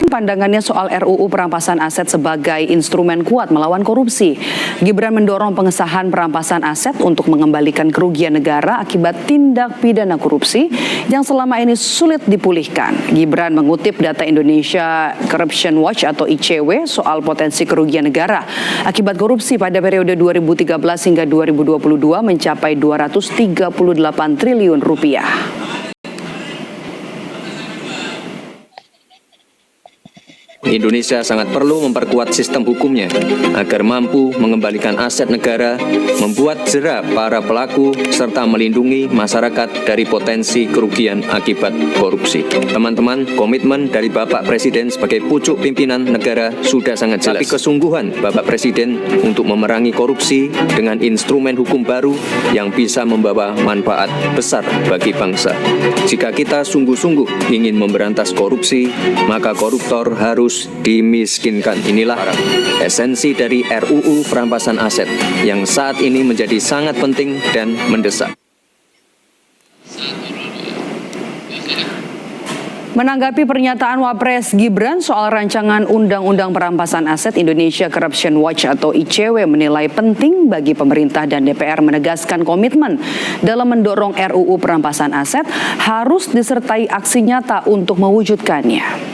Pandangannya soal RUU perampasan aset sebagai instrumen kuat melawan korupsi. Gibran mendorong pengesahan perampasan aset untuk mengembalikan kerugian negara akibat tindak pidana korupsi yang selama ini sulit dipulihkan. Gibran mengutip data Indonesia Corruption Watch atau ICW soal potensi kerugian negara akibat korupsi pada periode 2013 hingga 2022 mencapai 238 triliun rupiah. Indonesia sangat perlu memperkuat sistem hukumnya agar mampu mengembalikan aset negara, membuat jera para pelaku, serta melindungi masyarakat dari potensi kerugian akibat korupsi. Teman-teman, komitmen dari Bapak Presiden sebagai pucuk pimpinan negara sudah sangat jelas. Tapi kesungguhan Bapak Presiden untuk memerangi korupsi dengan instrumen hukum baru yang bisa membawa manfaat besar bagi bangsa. Jika kita sungguh-sungguh ingin memberantas korupsi, maka koruptor harus dimiskinkan. Inilah esensi dari RUU perampasan aset yang saat ini menjadi sangat penting dan mendesak. Menanggapi pernyataan Wapres Gibran soal rancangan Undang-Undang Perampasan Aset, Indonesia Corruption Watch atau ICW menilai penting bagi pemerintah dan DPR menegaskan komitmen dalam mendorong RUU perampasan aset harus disertai aksi nyata untuk mewujudkannya.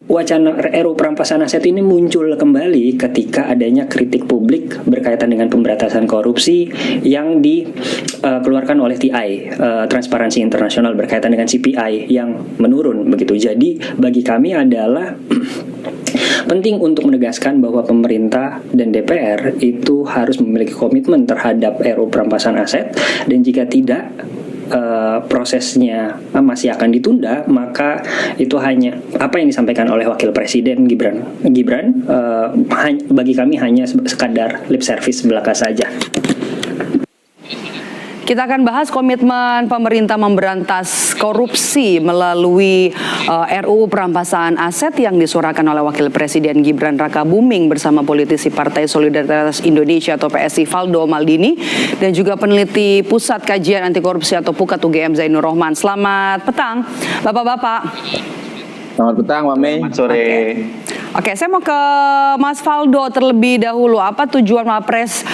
Wacana RUU perampasan aset ini muncul kembali ketika adanya kritik publik berkaitan dengan pemberantasan korupsi yang dikeluarkan oleh TI, Transparansi Internasional, berkaitan dengan CPI yang menurun begitu. Jadi bagi kami adalah penting untuk menegaskan bahwa pemerintah dan DPR itu harus memiliki komitmen terhadap RUU perampasan aset, dan jika tidak prosesnya masih akan ditunda, maka itu hanya apa yang disampaikan oleh Wakil Presiden Gibran bagi kami hanya sekadar lip service belaka saja. Kita akan bahas komitmen pemerintah memberantas korupsi melalui RUU perampasan aset yang disuarakan oleh Wakil Presiden Gibran Rakabuming bersama politisi Partai Solidaritas Indonesia atau PSI Valdo Maldini dan juga peneliti Pusat Kajian Anti Korupsi atau PUKAT UGM Zainur Rohman. Selamat petang, Bapak-bapak. Selamat petang, Mame. Selamat sore. Oke, saya mau ke Mas Valdo terlebih dahulu. Apa tujuan Wapres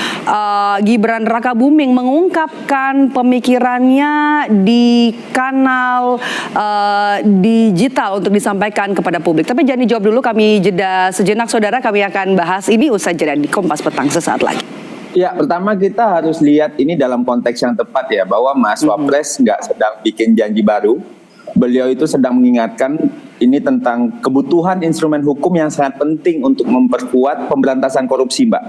Gibran Rakabuming mengungkapkan pemikirannya di kanal digital untuk disampaikan kepada publik? Tapi jangan dijawab dulu, kami jeda sejenak, saudara. Kami akan bahas ini usai jeda di Kompas Petang sesaat lagi. Ya, pertama kita harus lihat ini dalam konteks yang tepat ya, bahwa Mas Wapres nggak sedang bikin janji baru. Beliau itu sedang mengingatkan ini tentang kebutuhan instrumen hukum yang sangat penting untuk memperkuat pemberantasan korupsi, Mbak.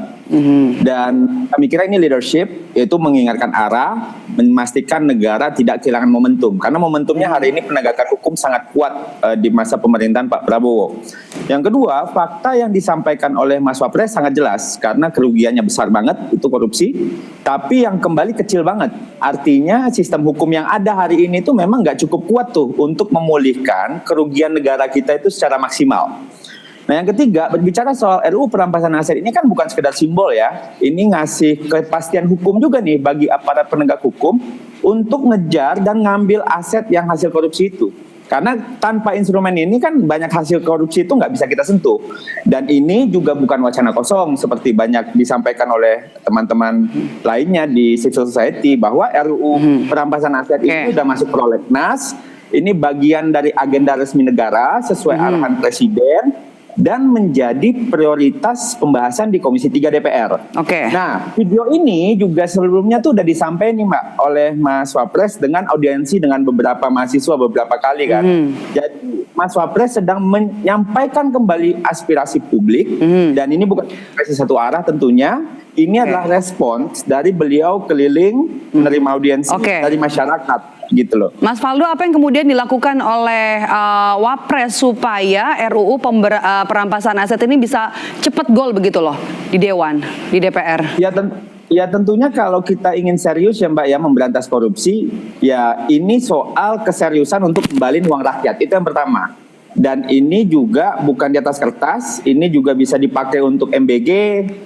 Dan kami kira ini leadership, yaitu mengingatkan arah, memastikan negara tidak kehilangan momentum. Karena momentumnya hari ini penegakan hukum sangat kuat di masa pemerintahan Pak Prabowo. Yang kedua, fakta yang disampaikan oleh Mas Wapres sangat jelas, karena kerugiannya besar banget, itu korupsi, tapi yang kembali kecil banget. Artinya sistem hukum yang ada hari ini itu memang nggak cukup kuat tuh untuk memulihkan kerugian negara kita itu secara maksimal. Nah, yang ketiga, berbicara soal RUU perampasan aset ini kan bukan sekedar simbol ya. Ini ngasih kepastian hukum juga nih bagi aparat penegak hukum untuk ngejar dan ngambil aset yang hasil korupsi itu. Karena tanpa instrumen ini kan banyak hasil korupsi itu nggak bisa kita sentuh. Dan ini juga bukan wacana kosong seperti banyak disampaikan oleh teman-teman lainnya di civil society bahwa RUU perampasan aset ini sudah masuk prolegnas. Ini bagian dari agenda resmi negara sesuai arahan Presiden dan menjadi prioritas pembahasan di Komisi 3 DPR. Nah, video ini juga sebelumnya tuh udah disampaikan nih, Mbak, oleh Mas Wapres dengan audiensi dengan beberapa mahasiswa beberapa kali kan. Jadi Mas Wapres sedang menyampaikan kembali aspirasi publik dan ini bukan aspirasi satu arah tentunya. Ini adalah respons dari beliau keliling menerima audiensi dari masyarakat. Gitu loh. Mas Valdo, apa yang kemudian dilakukan oleh Wapres supaya RUU perampasan aset ini bisa cepat gol begitu loh di Dewan, di DPR? Ya tentunya kalau kita ingin serius ya Mbak ya memberantas korupsi, ya ini soal keseriusan untuk kembaliin uang rakyat, itu yang pertama. Dan ini juga bukan di atas kertas, ini juga bisa dipakai untuk MBG,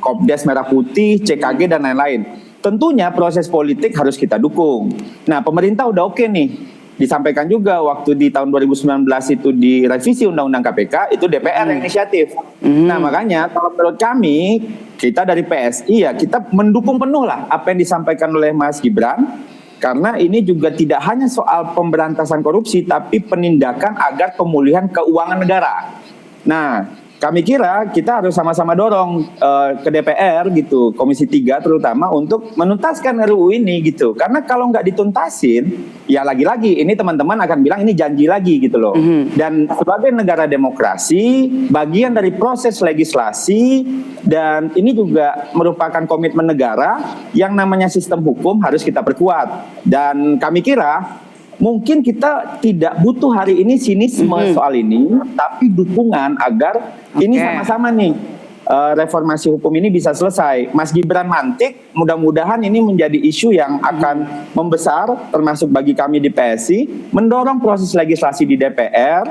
Kopdes Merah Putih, CKG dan lain-lain. Tentunya proses politik harus kita dukung. Nah, pemerintah udah oke nih. disampaikan juga waktu di tahun 2019 itu direvisi Undang-Undang KPK, itu DPR yang inisiatif. Nah makanya kalau menurut kami, kita dari PSI ya kita mendukung penuh lah apa yang disampaikan oleh Mas Gibran, karena ini juga tidak hanya soal pemberantasan korupsi, tapi penindakan agar pemulihan keuangan negara. Nah, kami kira kita harus sama-sama dorong ke DPR gitu, Komisi 3 terutama untuk menuntaskan RUU ini gitu. Karena kalau nggak dituntasin, ya lagi-lagi ini teman-teman akan bilang ini janji lagi gitu loh. Dan sebagai negara demokrasi, bagian dari proses legislasi dan ini juga merupakan komitmen negara yang namanya sistem hukum harus kita perkuat. Dan kami kira mungkin kita tidak butuh hari ini sinisme soal ini, tapi dukungan agar ini sama-sama nih reformasi hukum ini bisa selesai. Mas Gibran mantik, mudah-mudahan ini menjadi isu yang akan membesar, termasuk bagi kami di PSI, mendorong proses legislasi di DPR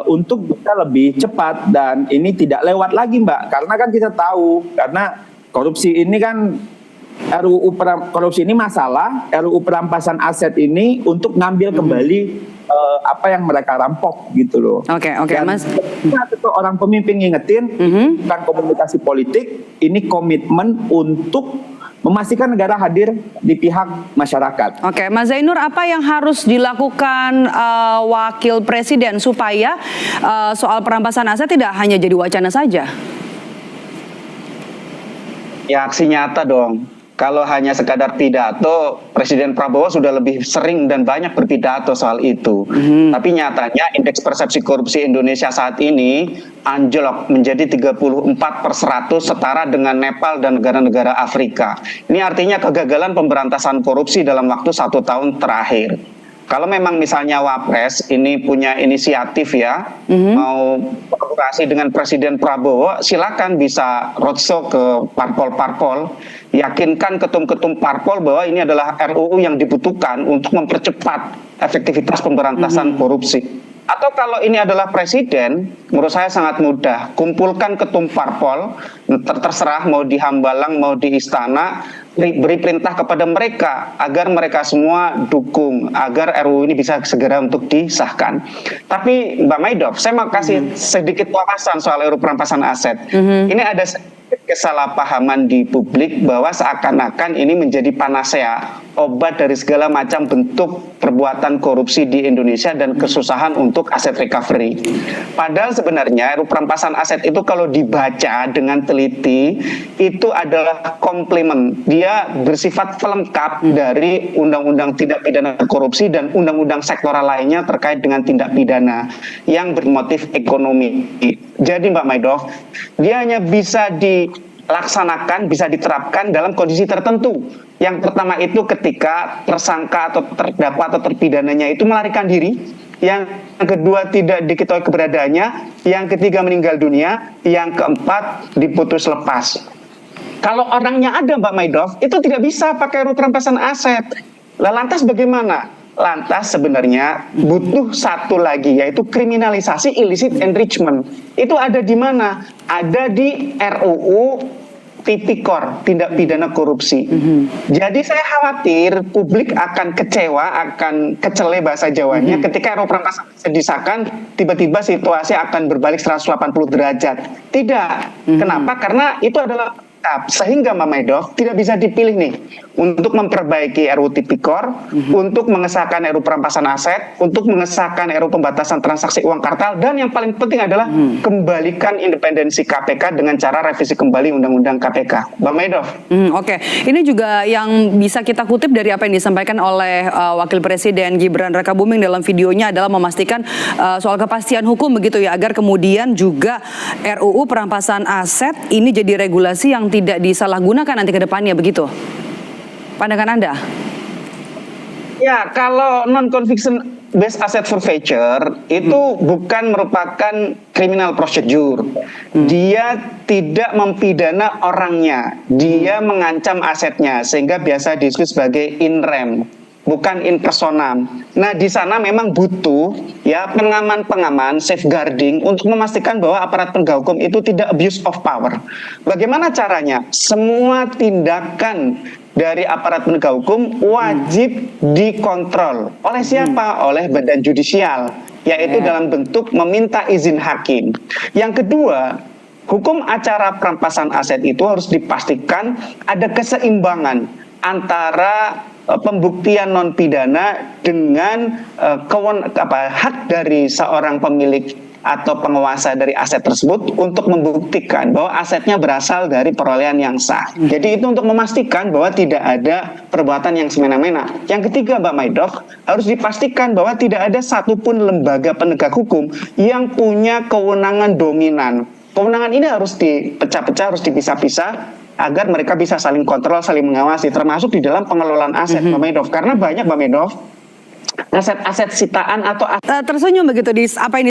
untuk bisa lebih cepat dan ini tidak lewat lagi Mbak, karena kan kita tahu, karena korupsi ini kan RUU korupsi ini masalah, RUU perampasan aset ini untuk ngambil kembali apa yang mereka rampok gitu loh. Oke, Mas. Itu orang pemimpin ngingetin, bukan komunikasi politik, ini komitmen untuk memastikan negara hadir di pihak masyarakat. Oke, Mas Zainur, apa yang harus dilakukan Wakil Presiden supaya soal perampasan aset tidak hanya jadi wacana saja? Ya aksi nyata dong. Kalau hanya sekadar pidato, Presiden Prabowo sudah lebih sering dan banyak berpidato soal itu. Tapi nyatanya indeks persepsi korupsi Indonesia saat ini anjlok menjadi 34/100 setara dengan Nepal dan negara-negara Afrika. Ini artinya kegagalan pemberantasan korupsi dalam waktu 1 tahun terakhir. Kalau memang misalnya Wapres ini punya inisiatif ya, mau kolaborasi dengan Presiden Prabowo, silakan bisa roadshow ke parpol-parpol, yakinkan ketum-ketum parpol bahwa ini adalah RUU yang dibutuhkan untuk mempercepat efektivitas pemberantasan korupsi. Atau kalau ini adalah presiden, menurut saya sangat mudah. Kumpulkan ketum parpol, terserah mau di Hambalang, mau di Istana, beri perintah kepada mereka agar mereka semua dukung, agar RUU ini bisa segera untuk disahkan. Tapi Mbak Maidoff, saya mau kasih sedikit wawasan soal RUU perampasan aset. Ini ada kesalahpahaman di publik bahwa seakan-akan ini menjadi panacea, obat dari segala macam bentuk perbuatan korupsi di Indonesia dan kesusahan untuk aset recovery. Padahal sebenarnya RUU perampasan aset itu kalau dibaca dengan teliti itu adalah komplement. Dia bersifat pelengkap dari undang-undang tindak pidana korupsi dan undang-undang sektoral lainnya terkait dengan tindak pidana yang bermotif ekonomi. Jadi Mbak Maidoff, dia hanya bisa dilaksanakan, bisa diterapkan dalam kondisi tertentu. Yang pertama itu ketika tersangka atau terdakwa atau terpidananya itu melarikan diri. Yang kedua tidak diketahui keberadaannya. Yang ketiga meninggal dunia. Yang keempat diputus lepas. Kalau orangnya ada Mbak Maidoff, itu tidak bisa pakai RUU perampasan aset. Lantas bagaimana? Lantas sebenarnya butuh satu lagi, yaitu kriminalisasi illicit enrichment. Itu ada di mana? Ada di RUU Tipikor, tindak pidana korupsi. Jadi saya khawatir publik akan kecewa, akan kecele bahasa Jawanya ketika RUU perampasan aset disahkan, tiba-tiba situasi akan berbalik 180 derajat. Tidak. Kenapa? Karena itu adalah sehingga Mbak Maidoff tidak bisa dipilih nih untuk memperbaiki RUU Tipikor, untuk mengesahkan RUU perampasan aset, untuk mengesahkan RUU pembatasan transaksi uang kartal, dan yang paling penting adalah kembalikan independensi KPK dengan cara revisi kembali Undang-Undang KPK. Mbak Maidoff. Oke. Ini juga yang bisa kita kutip dari apa yang disampaikan oleh Wakil Presiden Gibran Rakabuming dalam videonya adalah memastikan soal kepastian hukum begitu ya, agar kemudian juga RUU perampasan aset ini jadi regulasi yang tidak disalahgunakan nanti ke depannya begitu. Pandangan Anda? Ya, kalau non-conviction based asset forfeiture itu bukan merupakan criminal procedure. Dia tidak mempidana orangnya, dia mengancam asetnya, sehingga biasa disebut sebagai in rem, bukan in personam. Nah, di sana memang butuh ya pengaman-pengaman, safeguarding untuk memastikan bahwa aparat penegak hukum itu tidak abuse of power. Bagaimana caranya? Semua tindakan dari aparat penegak hukum wajib dikontrol. Oleh siapa? Oleh badan judisial, yaitu dalam bentuk meminta izin hakim. Yang kedua, hukum acara perampasan aset itu harus dipastikan ada keseimbangan antara pembuktian non pidana dengan hak dari seorang pemilik atau penguasa dari aset tersebut untuk membuktikan bahwa asetnya berasal dari perolehan yang sah. Jadi itu untuk memastikan bahwa tidak ada perbuatan yang semena-mena. Yang ketiga, Mbak Maidoff, harus dipastikan bahwa tidak ada satupun lembaga penegak hukum yang punya kewenangan dominan. Kewenangan ini harus dipecah-pecah, harus dipisah-pisah agar mereka bisa saling kontrol, saling mengawasi, termasuk di dalam pengelolaan aset, Mbak Maidoff. Karena banyak, Mbak Maidoff, aset-aset sitaan atau Tersenyum begitu di apa ini